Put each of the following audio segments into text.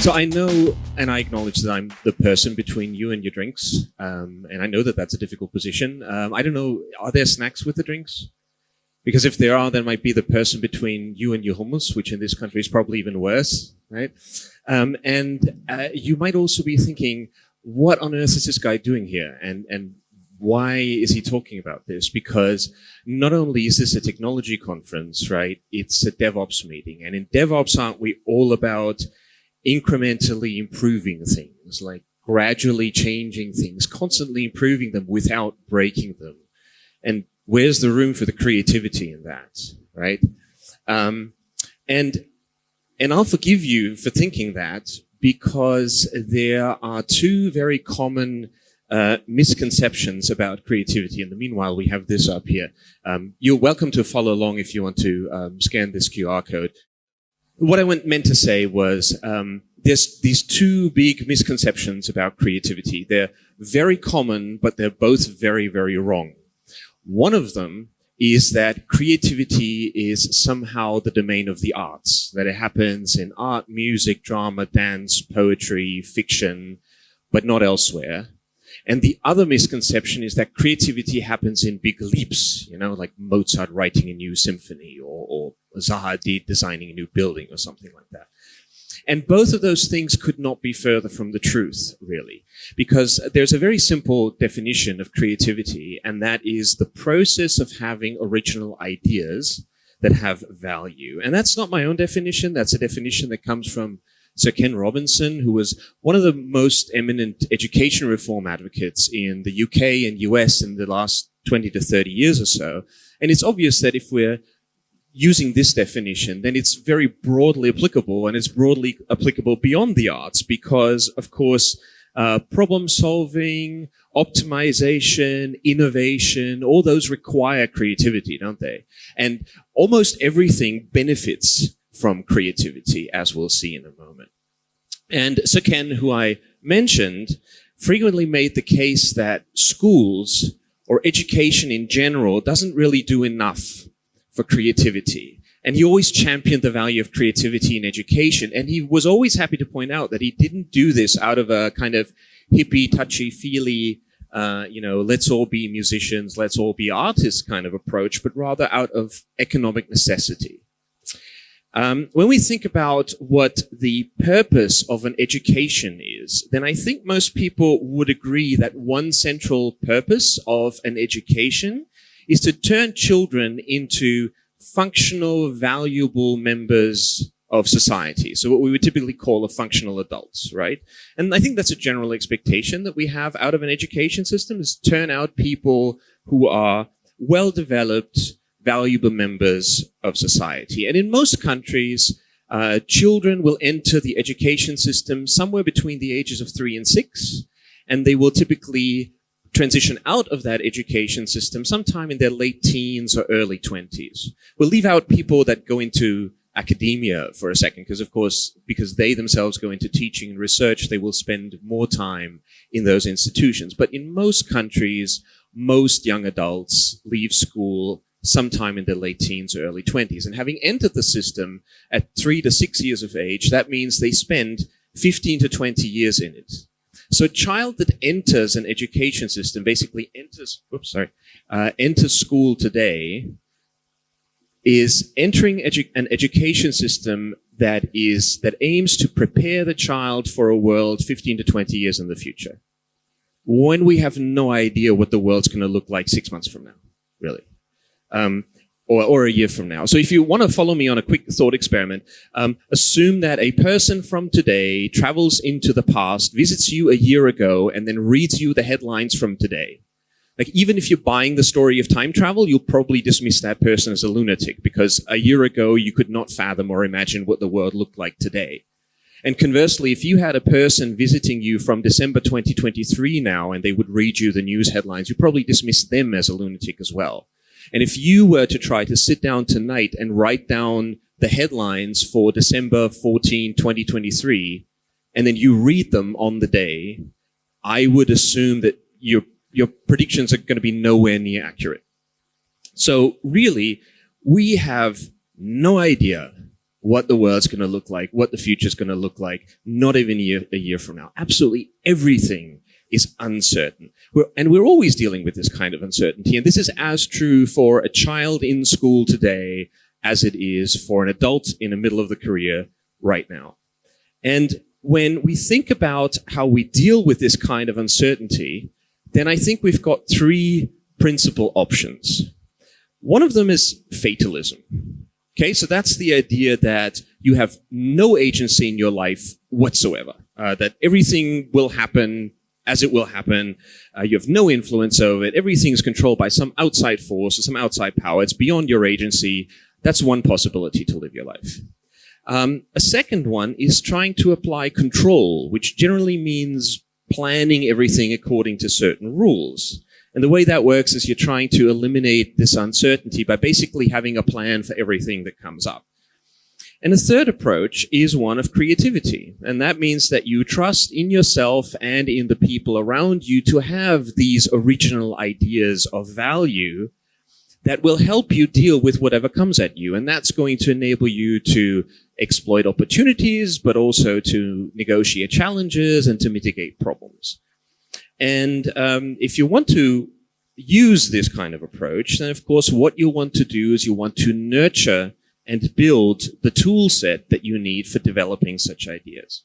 So I know and I acknowledge that I'm the person between you and your drinks. And I know that that's a difficult position. I don't know, are there snacks with the drinks? Because if there are, there might be the person between you and your hummus, which in this country is probably even worse, right? You might also be thinking, what on earth is this guy doing here? And why is he talking about this? Because not only is this a technology conference, right? It's a DevOps meeting. And in DevOps, aren't we all about incrementally improving things, like gradually changing things, constantly improving them without breaking them? And where's the room for the creativity in that, right? And I'll forgive you for thinking that, because there are two very common misconceptions about creativity. In the meanwhile, we have this up here. You're welcome to follow along if you want to scan this QR code. What I meant to say was there's these two big misconceptions about creativity. They're very common, but they're both very, very wrong. One of them is that creativity is somehow the domain of the arts, that it happens in art, music, drama, dance, poetry, fiction, but not elsewhere. And the other misconception is that creativity happens in big leaps, you know, like Mozart writing a new symphony or Zaha Hadid designing a new building or something like that. And both of those things could not be further from the truth, really, because there's a very simple definition of creativity, and that is the process of having original ideas that have value. And that's not my own definition. That's a definition that comes from Sir Ken Robinson, who was one of the most eminent education reform advocates in the UK and US in the last 20 to 30 years or so. And it's obvious that if we're using this definition, then it's very broadly applicable, and it's broadly applicable beyond the arts because, of course, problem solving, optimization, innovation, all those require creativity, don't they? And almost everything benefits from creativity, as we'll see in a moment. And Sir Ken, who I mentioned, frequently made the case that schools or education in general doesn't really do enough for creativity. And he always championed the value of creativity in education. And he was always happy to point out that he didn't do this out of a kind of hippie, touchy-feely, let's all be musicians, let's all be artists kind of approach, but rather out of economic necessity. When we think about what the purpose of an education is, then I think most people would agree that one central purpose of an education is to turn children into functional, valuable members of society. So what we would typically call a functional adults, right? And I think that's a general expectation that we have out of an education system, is turn out people who are well-developed, valuable members of society. And in most countries, children will enter the education system somewhere between the ages of 3 and 6, and they will typically transition out of that education system sometime in their late teens or early 20s. We'll leave out people that go into academia for a second, because of course, because they themselves go into teaching and research, they will spend more time in those institutions. But in most countries, most young adults leave school sometime in their late teens or early 20s. And having entered the system at 3 to 6 years of age, that means they spend 15 to 20 years in it. So a child that enters an education system, basically enters school today, is entering an education system that aims to prepare the child for a world 15 to 20 years in the future, when we have no idea what the world's going to look like 6 months from now, really. Or a year from now. So if you want to follow me on a quick thought experiment, assume that a person from today travels into the past, visits you a year ago, and then reads you the headlines from today. Like, even if you're buying the story of time travel, you'll probably dismiss that person as a lunatic, because a year ago you could not fathom or imagine what the world looked like today. And conversely, if you had a person visiting you from December 2023 now, and they would read you the news headlines, you'd probably dismiss them as a lunatic as well. And if you were to try to sit down tonight and write down the headlines for December 14, 2023, and then you read them on the day, I would assume that your predictions are going to be nowhere near accurate. So really, we have no idea what the world's going to look like, what the future's going to look like, not even a year from now. Absolutely everything is uncertain. We're always dealing with this kind of uncertainty. And this is as true for a child in school today as it is for an adult in the middle of the career right now. And when we think about how we deal with this kind of uncertainty, then I think we've got three principal options. One of them is fatalism. Okay, so that's the idea that you have no agency in your life whatsoever, that everything will happen as it will happen. You have no influence over it. Everything is controlled by some outside force or some outside power. It's beyond your agency. That's one possibility to live your life. A second one is trying to apply control, which generally means planning everything according to certain rules. And the way that works is you're trying to eliminate this uncertainty by basically having a plan for everything that comes up. And a third approach is one of creativity. And that means that you trust in yourself and in the people around you to have these original ideas of value that will help you deal with whatever comes at you. And that's going to enable you to exploit opportunities, but also to negotiate challenges and to mitigate problems. And if you want to use this kind of approach, then of course what you want to do is you want to nurture and build the tool set that you need for developing such ideas.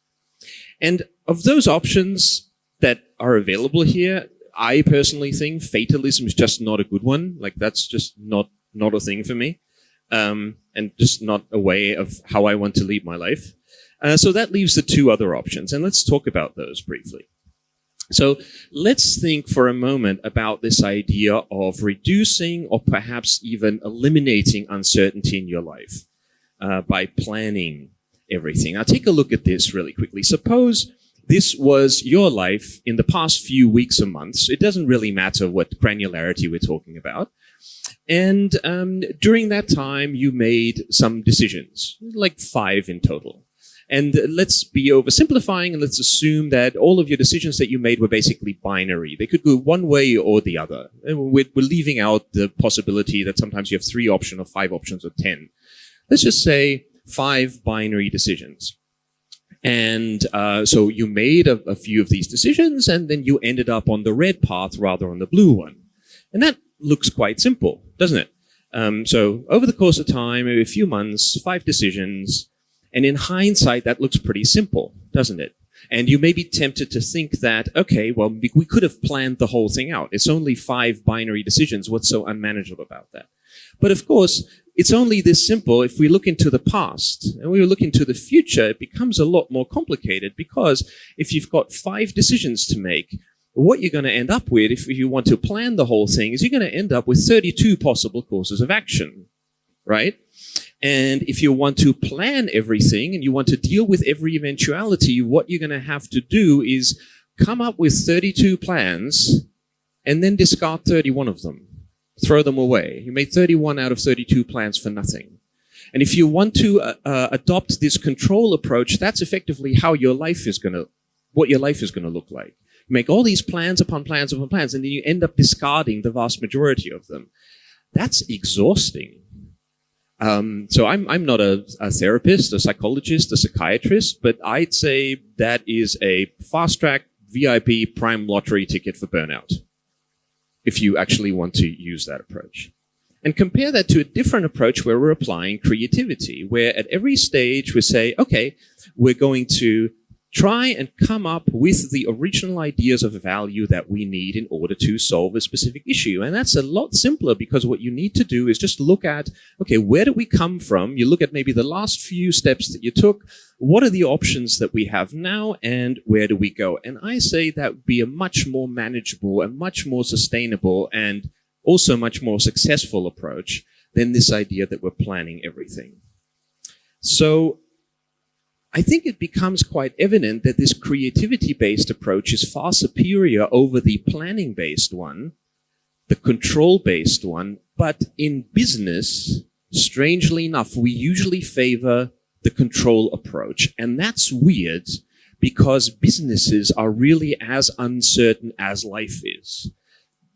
And of those options that are available here, I personally think fatalism is just not a good one. Like that's just not a thing for me, and just not a way of how I want to lead my life. So that leaves the two other options, and let's talk about those briefly. So let's think for a moment about this idea of reducing or perhaps even eliminating uncertainty in your life by planning everything. Now take a look at this really quickly. Suppose this was your life in the past few weeks or months. It doesn't really matter what granularity we're talking about. And during that time, you made some decisions, like 5 in total. And let's be oversimplifying and let's assume that all of your decisions that you made were basically binary. They could go one way or the other. And we're leaving out the possibility that sometimes you have 3 options or 5 options or 10. Let's just say 5 binary decisions. And so you made a few of these decisions and then you ended up on the red path rather than the blue one. And that looks quite simple, doesn't it? So over the course of time, maybe a few months, 5 decisions. And in hindsight, that looks pretty simple, doesn't it? And you may be tempted to think that, okay, well, we could have planned the whole thing out. It's only 5 binary decisions. What's so unmanageable about that? But of course, it's only this simple. If we look into the past and we look into the future, it becomes a lot more complicated because if you've got 5 decisions to make, what you're going to end up with, if you want to plan the whole thing, is you're going to end up with 32 possible courses of action, right? And if you want to plan everything and you want to deal with every eventuality, what you're going to have to do is come up with 32 plans and then discard 31 of them. Throw them away. You made 31 out of 32 plans for nothing. And if you want to adopt this control approach, that's effectively how your life is going to, what your life is going to look like. You make all these plans upon plans upon plans, and then you end up discarding the vast majority of them. That's exhausting. So I'm not a therapist, a psychologist, a psychiatrist, but I'd say that is a fast-track VIP prime lottery ticket for burnout, if you actually want to use that approach. And compare that to a different approach where we're applying creativity, where at every stage we say, okay, we're going to try and come up with the original ideas of value that we need in order to solve a specific issue. And that's a lot simpler because what you need to do is just look at, okay, where do we come from? You look at maybe the last few steps that you took. What are the options that we have now and where do we go? And I say that would be a much more manageable and much more sustainable and also much more successful approach than this idea that we're planning everything. So I think it becomes quite evident that this creativity-based approach is far superior over the planning-based one, the control-based one, but in business, strangely enough, we usually favor the control approach. And that's weird because businesses are really as uncertain as life is.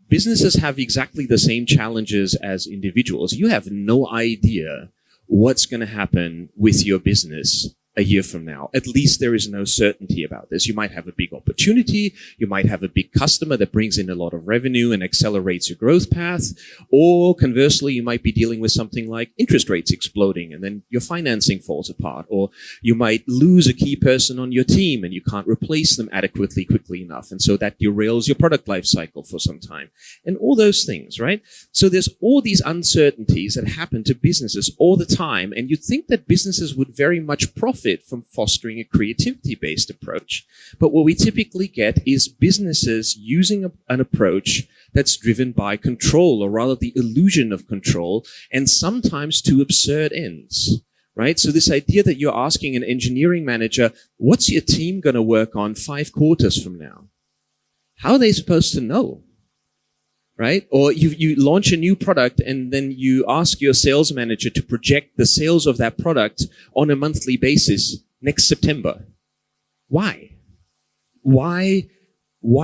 Businesses have exactly the same challenges as individuals. You have no idea what's going to happen with your business a year from now. At least there is no certainty about this. You might have a big opportunity. You might have a big customer that brings in a lot of revenue and accelerates your growth path. Or conversely, you might be dealing with something like interest rates exploding and then your financing falls apart. Or you might lose a key person on your team and you can't replace them adequately quickly enough. And so that derails your product life cycle for some time. And all those things, right? So there's all these uncertainties that happen to businesses all the time. And you'd think that businesses would very much profit from fostering a creativity-based approach. But what we typically get is businesses using an approach that's driven by control, or rather the illusion of control, and sometimes to absurd ends, right? So this idea that you're asking an engineering manager, what's your team going to work on 5 quarters from now? How are they supposed to know? Right? Or you launch a new product and then you ask your sales manager to project the sales of that product on a monthly basis next September. Why? Why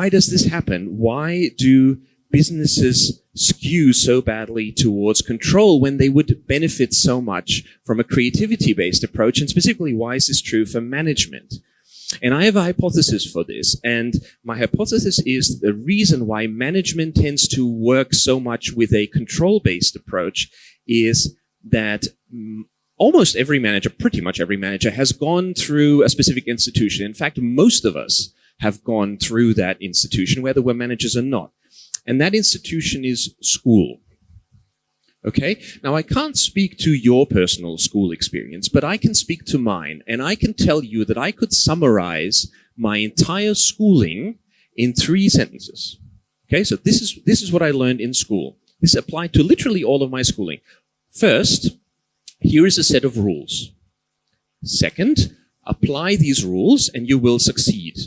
does this happen? Why do businesses skew so badly towards control when they would benefit so much from a creativity-based approach? And specifically, why is this true for management? And I have a hypothesis for this. And my hypothesis is the reason why management tends to work so much with a control-based approach is that almost every manager, pretty much every manager, has gone through a specific institution. In fact, most of us have gone through that institution, whether we're managers or not. And that institution is school. Okay? Now, I can't speak to your personal school experience, but I can speak to mine, and I can tell you that I could summarize my entire schooling in 3 sentences. Okay? So this is what I learned in school. This applied to literally all of my schooling. First, here is a set of rules. Second, apply these rules and you will succeed.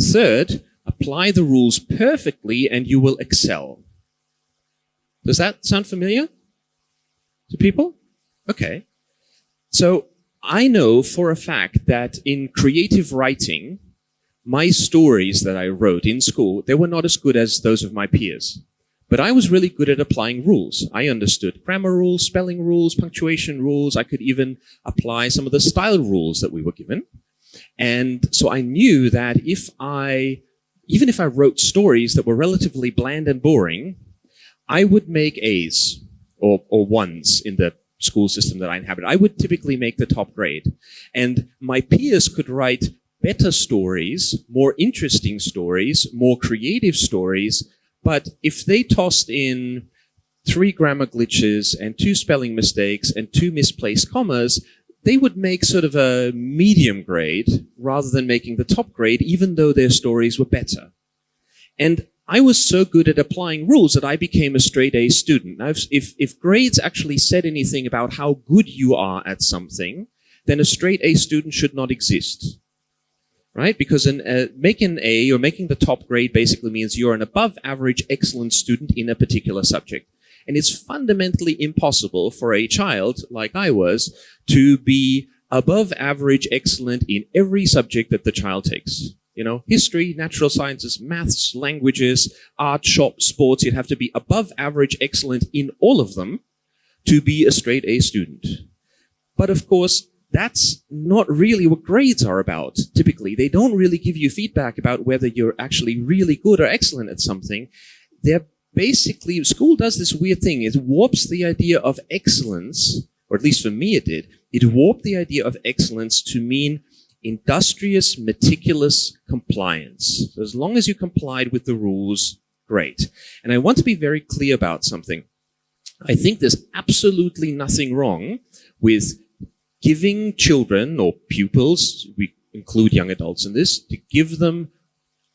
Third, apply the rules perfectly and you will excel. Does that sound familiar to people? Okay. So I know for a fact that in creative writing, my stories that I wrote in school, they were not as good as those of my peers. But I was really good at applying rules. I understood grammar rules, spelling rules, punctuation rules. I could even apply some of the style rules that we were given. And so I knew that even if I wrote stories that were relatively bland and boring, I would make A's or 1s in the school system that I inhabit. I would typically make the top grade. And my peers could write better stories, more interesting stories, more creative stories. But if they tossed in 3 grammar glitches and 2 spelling mistakes and 2 misplaced commas, they would make sort of a medium grade rather than making the top grade, even though their stories were better. And I was so good at applying rules that I became a straight A student. Now, if grades actually said anything about how good you are at something, then a straight A student should not exist. Right? Because making an A or making the top grade basically means you're an above average excellent student in a particular subject. And it's fundamentally impossible for a child, like I was, to be above average excellent in every subject that the child takes. You know, history, natural sciences, maths, languages, art, shop, sports. You'd have to be above average excellent in all of them to be a straight A student. But of course, that's not really what grades are about. Typically, they don't really give you feedback about whether you're actually really good or excellent at something. They're basically, school does this weird thing. It warps the idea of excellence, or at least for me it did. It warped the idea of excellence to mean industrious, meticulous compliance. So as long as you complied with the rules, great. And I want to be very clear about something. I think there's absolutely nothing wrong with giving children or pupils, we include young adults in this, to give them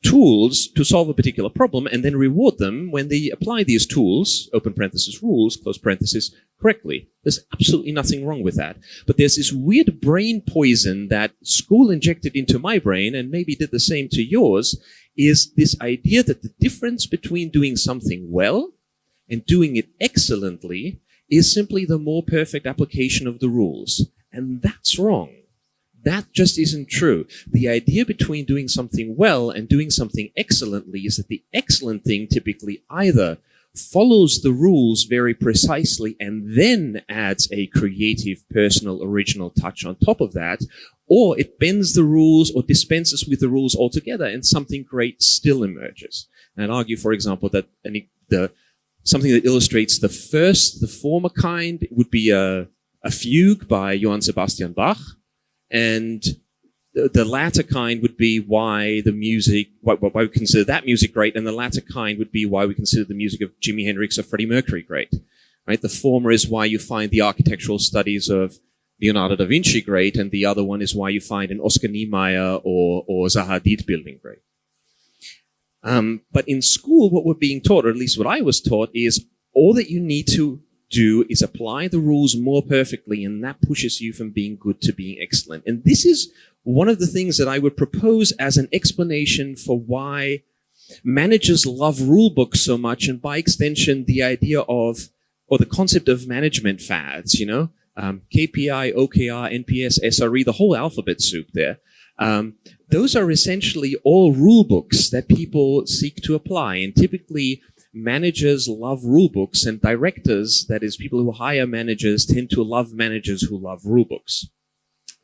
tools to solve a particular problem and then reward them when they apply these tools, open parenthesis rules, close parenthesis, correctly. There's absolutely nothing wrong with that. But there's this weird brain poison that school injected into my brain and maybe did the same to yours, is this idea that the difference between doing something well and doing it excellently is simply the more perfect application of the rules. And that's wrong. That just isn't true. The idea between doing something well and doing something excellently is that the excellent thing typically either follows the rules very precisely and then adds a creative, personal, original touch on top of that, or it bends the rules or dispenses with the rules altogether and something great still emerges. And I'd argue, for example, that something that illustrates the former kind would be a fugue by Johann Sebastian Bach, and the latter kind would be why we consider that music great, and the latter kind would be why we consider the music of Jimi Hendrix or Freddie Mercury great. Right? The former is why you find the architectural studies of Leonardo da Vinci great, and the other one is why you find an Oscar Niemeyer or Zaha Hadid building great. But in school, what we're being taught, or at least what I was taught, is all that you need to do is apply the rules more perfectly, and that pushes you from being good to being excellent. And this is one of the things that I would propose as an explanation for why managers love rule books so much, and by extension, the idea of, or the concept of management fads, KPI, OKR, NPS, SRE, the whole alphabet soup there. Those are essentially all rule books that people seek to apply, and typically managers love rule books, and directors, that is people who hire managers, tend to love managers who love rule books.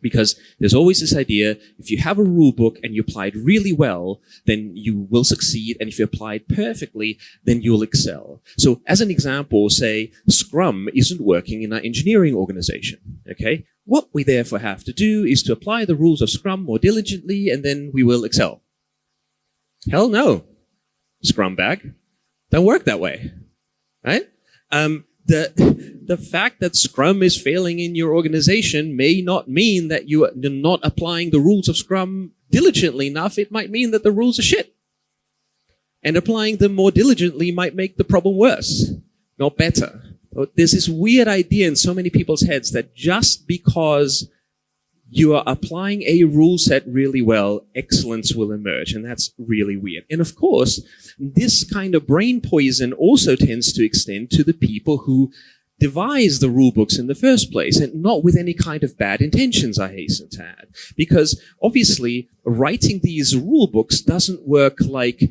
Because there's always this idea, if you have a rule book and you apply it really well, then you will succeed. And if you apply it perfectly, then you'll excel. So as an example, say Scrum isn't working in our engineering organization. Okay. What we therefore have to do is to apply the rules of Scrum more diligently, and then we will excel. Hell no. Scrum bag. Don't work that way. Right? The fact that Scrum is failing in your organization may not mean that you're not applying the rules of Scrum diligently enough. It might mean that the rules are shit. And applying them more diligently might make the problem worse, not better. There's this weird idea in so many people's heads that just because you are applying a rule set really well, excellence will emerge. And that's really weird. And of course, this kind of brain poison also tends to extend to the people who devise the rule books in the first place, and not with any kind of bad intentions, I hasten to add. Because obviously, writing these rule books doesn't work like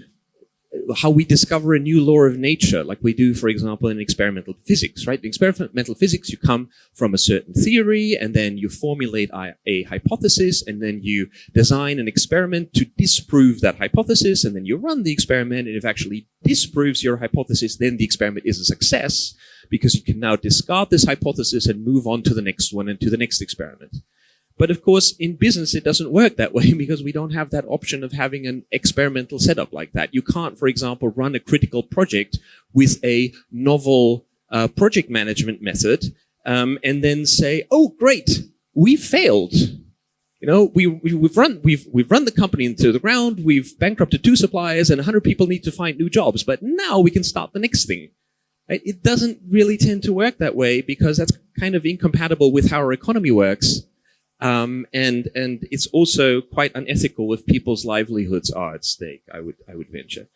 how we discover a new law of nature, like we do, for example, in experimental physics, right? In experimental physics, you come from a certain theory, and then you formulate a hypothesis, and then you design an experiment to disprove that hypothesis, and then you run the experiment, and if it actually disproves your hypothesis, then the experiment is a success, because you can now discard this hypothesis and move on to the next one and to the next experiment. But of course, in business, it doesn't work that way because we don't have that option of having an experimental setup like that. You can't, for example, run a critical project with a novel project management method and then say, "Oh, great, we failed. We've run the company into the ground. We've bankrupted 2 suppliers, and 100 people need to find new jobs. But now we can start the next thing." Right? It doesn't really tend to work that way because that's kind of incompatible with how our economy works. And it's also quite unethical if people's livelihoods are at stake, I would venture.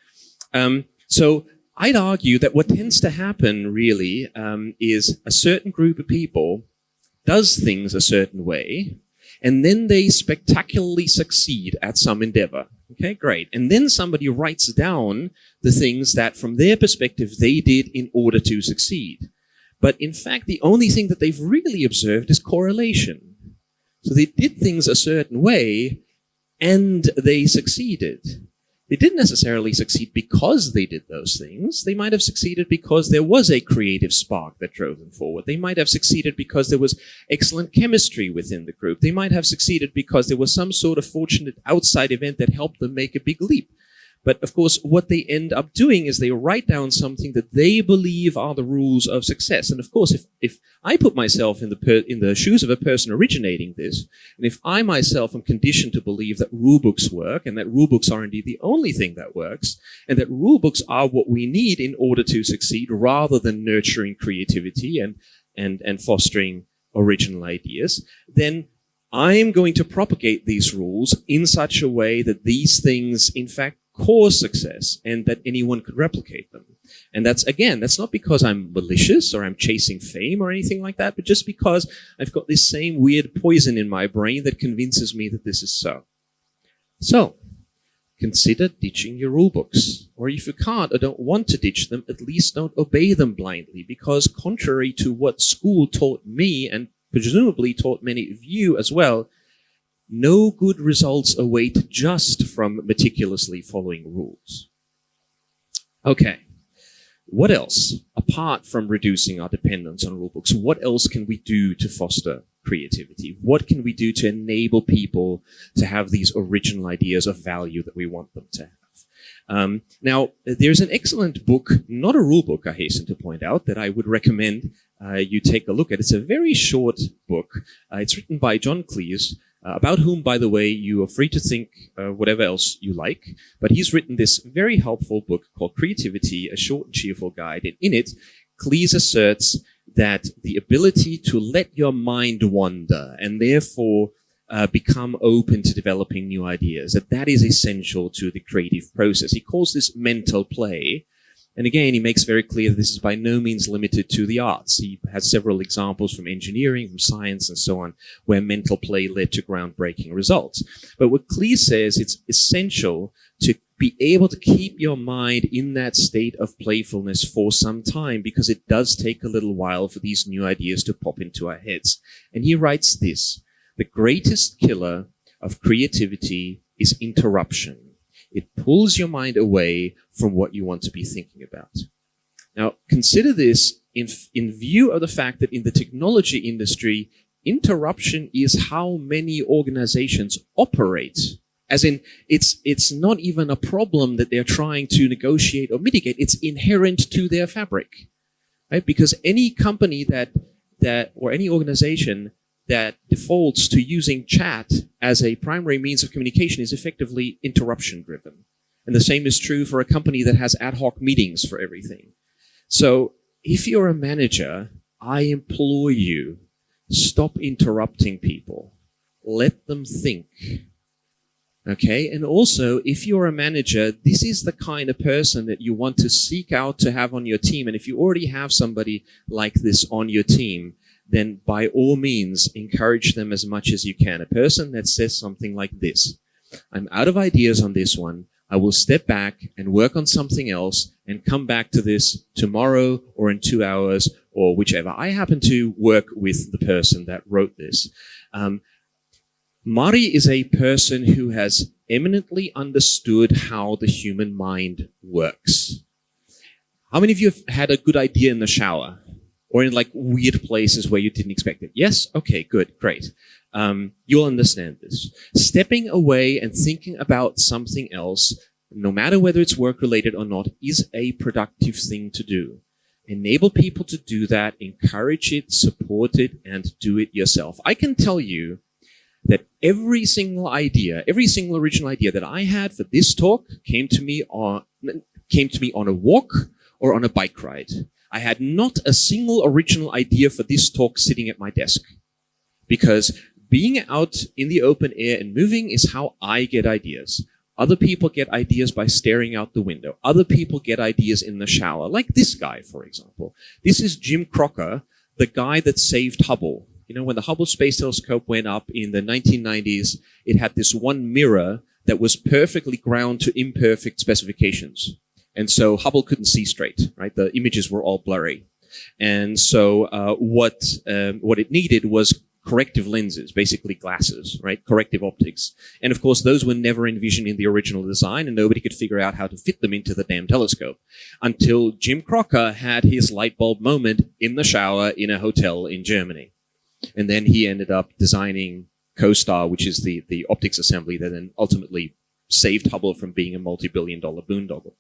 So I'd argue that what tends to happen really is a certain group of people does things a certain way, and then they spectacularly succeed at some endeavor. Okay, great. And then somebody writes down the things that from their perspective they did in order to succeed. But in fact, the only thing that they've really observed is correlation. So they did things a certain way, and they succeeded. They didn't necessarily succeed because they did those things. They might have succeeded because there was a creative spark that drove them forward. They might have succeeded because there was excellent chemistry within the group. They might have succeeded because there was some sort of fortunate outside event that helped them make a big leap. But of course, what they end up doing is they write down something that they believe are the rules of success. And of course, if I put myself in the shoes of a person originating this, and if I myself am conditioned to believe that rule books work, and that rule books are indeed the only thing that works, and that rule books are what we need in order to succeed, rather than nurturing creativity and fostering original ideas, then I'm going to propagate these rules in such a way that these things, in fact, cause success, and that anyone could replicate them. And that's not because I'm malicious or I'm chasing fame or anything like that, but just because I've got this same weird poison in my brain that convinces me that this is so. So, consider ditching your rule books. Or if you can't or don't want to ditch them, at least don't obey them blindly, because contrary to what school taught me, and presumably taught many of you as well, no good results await just from meticulously following rules. Okay. What else, apart from reducing our dependence on rulebooks, what else can we do to foster creativity? What can we do to enable people to have these original ideas of value that we want them to have? Now, there's an excellent book, not a rule book, I hasten to point out, that I would recommend you take a look at. It's a very short book. It's written by John Cleese, about whom, by the way, you are free to think whatever else you like. But he's written this very helpful book called Creativity, a Short and Cheerful Guide. And in it, Cleese asserts that the ability to let your mind wander and therefore become open to developing new ideas, that is essential to the creative process. He calls this mental play. And again, he makes very clear that this is by no means limited to the arts. He has several examples from engineering, from science, and so on, where mental play led to groundbreaking results. But what Cleese says, it's essential to be able to keep your mind in that state of playfulness for some time, because it does take a little while for these new ideas to pop into our heads. And he writes this: the greatest killer of creativity is interruption. It pulls your mind away from what you want to be thinking about. Now, consider this in view of the fact that in the technology industry, interruption is how many organizations operate. As in, it's not even a problem that they're trying to negotiate or mitigate. It's inherent to their fabric, right? Because any company or any organization that defaults to using chat as a primary means of communication is effectively interruption driven. And the same is true for a company that has ad hoc meetings for everything. So if you're a manager, I implore you, stop interrupting people. Let them think. Okay? And also, if you're a manager, this is the kind of person that you want to seek out to have on your team. And if you already have somebody like this on your team, then by all means, encourage them as much as you can. A person that says something like this: I'm out of ideas on this one. I will step back and work on something else and come back to this tomorrow or in 2 hours or whichever. I happen to work with the person that wrote this. Mari is a person who has eminently understood how the human mind works. How many of you have had a good idea in the shower? Or in like weird places where you didn't expect it? Yes? Okay, good, great. You'll understand this. Stepping away and thinking about something else, no matter whether it's work-related or not, is a productive thing to do. Enable people to do that, encourage it, support it, and do it yourself. I can tell you that every single original idea that I had for this talk came to me on a walk or on a bike ride. I had not a single original idea for this talk sitting at my desk, because being out in the open air and moving is how I get ideas. Other people get ideas by staring out the window. Other people get ideas in the shower, like this guy, for example. This is Jim Crocker, the guy that saved Hubble. You know, when the Hubble Space Telescope went up in the 1990s, it had this one mirror that was perfectly ground to imperfect specifications. And so Hubble couldn't see straight, right? The images were all blurry. And so what it needed was corrective lenses, basically glasses, right? Corrective optics. And of course, those were never envisioned in the original design, and nobody could figure out how to fit them into the damn telescope until Jim Crocker had his light bulb moment in the shower in a hotel in Germany. And then he ended up designing CoStar, which is the optics assembly that then ultimately saved Hubble from being a multi-billion-dollar boondoggle.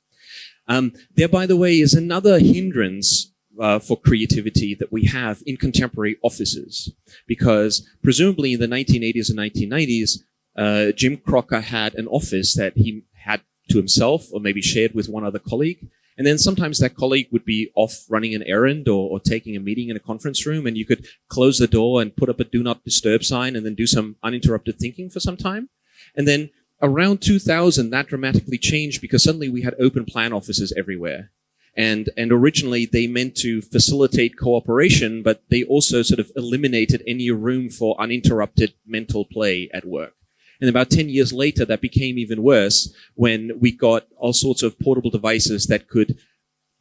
There, by the way, is another hindrance for creativity that we have in contemporary offices, because presumably in the 1980s and 1990s, Jim Crocker had an office that he had to himself or maybe shared with one other colleague. And then sometimes that colleague would be off running an errand or taking a meeting in a conference room, and you could close the door and put up a do not disturb sign and then do some uninterrupted thinking for some time. And then around 2000, that dramatically changed because suddenly we had open plan offices everywhere. And originally they meant to facilitate cooperation, but they also sort of eliminated any room for uninterrupted mental play at work. And about 10 years later, that became even worse when we got all sorts of portable devices that could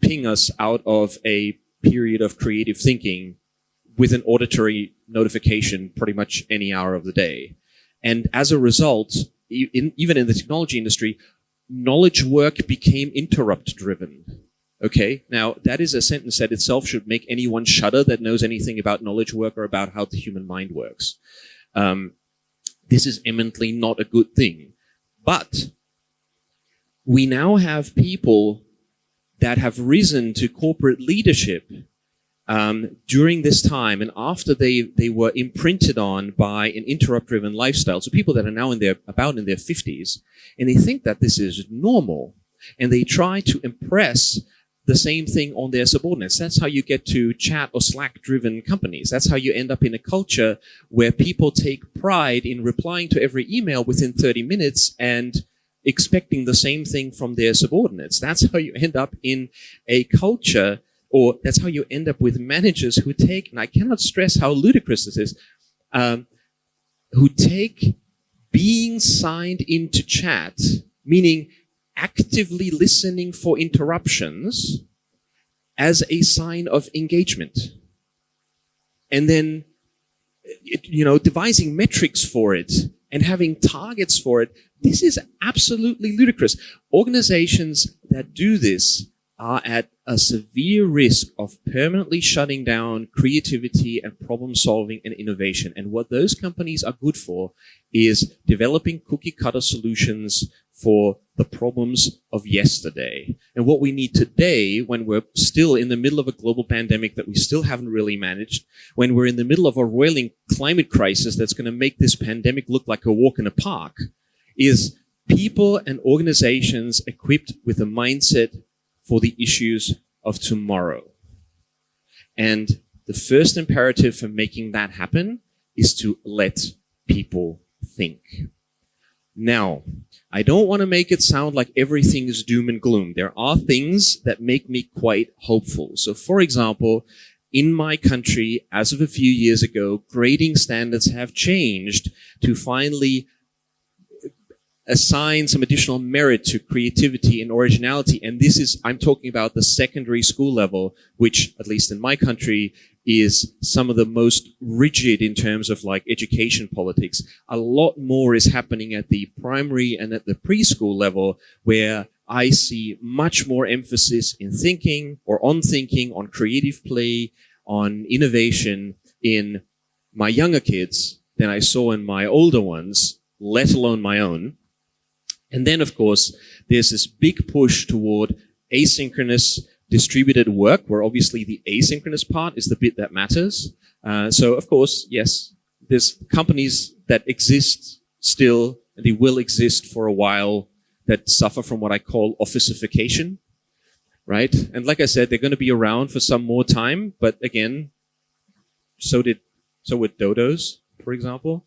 ping us out of a period of creative thinking with an auditory notification pretty much any hour of the day. And as a result, even in the technology industry, knowledge work became interrupt driven. Okay, now that is a sentence that itself should make anyone shudder that knows anything about knowledge work or about how the human mind works. This is eminently not a good thing. But we now have people that have risen to corporate leadership during this time and after they were imprinted on by an interrupt-driven lifestyle. So people that are now about in their 50s, and they think that this is normal, and they try to impress the same thing on their subordinates. That's how you get to chat or Slack-driven companies. That's how you end up in a culture where people take pride in replying to every email within 30 minutes and expecting the same thing from their subordinates. That's how you end up in a culture, or that's how you end up with managers who take, and I cannot stress how ludicrous this is, who take being signed into chat, meaning actively listening for interruptions, as a sign of engagement. And then, devising metrics for it and having targets for it. This is absolutely ludicrous. Organizations that do this are at a severe risk of permanently shutting down creativity and problem solving and innovation. And what those companies are good for is developing cookie cutter solutions for the problems of yesterday. And what we need today, when we're still in the middle of a global pandemic that we still haven't really managed, when we're in the middle of a roiling climate crisis that's going to make this pandemic look like a walk in a park, is people and organizations equipped with a mindset for the issues of tomorrow. And the first imperative for making that happen is to let people think. Now, I don't want to make it sound like everything is doom and gloom. There are things that make me quite hopeful. So, for example, in my country, as of a few years ago, grading standards have changed to finally assign some additional merit to creativity and originality. And this is, I'm talking about the secondary school level, which, at least in my country, is some of the most rigid in terms of like education politics. A lot more is happening at the primary and at the preschool level, where I see much more emphasis in thinking, or on thinking, on creative play, on innovation in my younger kids than I saw in my older ones, let alone my own. And then, of course, there's this big push toward asynchronous distributed work, where obviously the asynchronous part is the bit that matters. So, of course, yes, there's companies that exist still, and they will exist for a while, that suffer from what I call officification, right? And like I said, they're going to be around for some more time, but again, so would dodos, for example.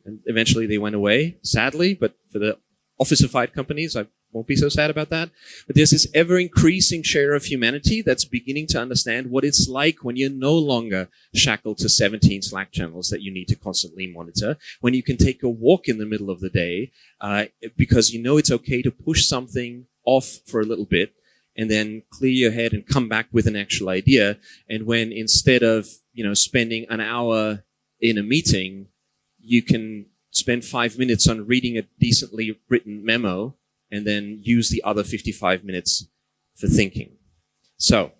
And eventually they went away, sadly, but for the officified companies, I won't be so sad about that. But there's this ever-increasing share of humanity that's beginning to understand what it's like when you're no longer shackled to 17 Slack channels that you need to constantly monitor, when you can take a walk in the middle of the day because you know it's okay to push something off for a little bit and then clear your head and come back with an actual idea. And when instead of, spending an hour in a meeting, you can spend 5 minutes on reading a decently written memo and then use the other 55 minutes for thinking. So,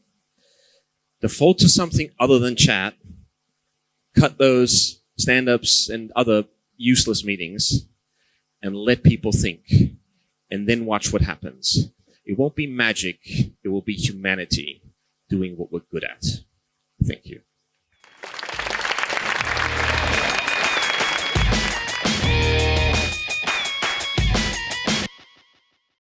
default to something other than chat, cut those stand-ups and other useless meetings, and let people think, and then watch what happens. It won't be magic, it will be humanity doing what we're good at. Thank you.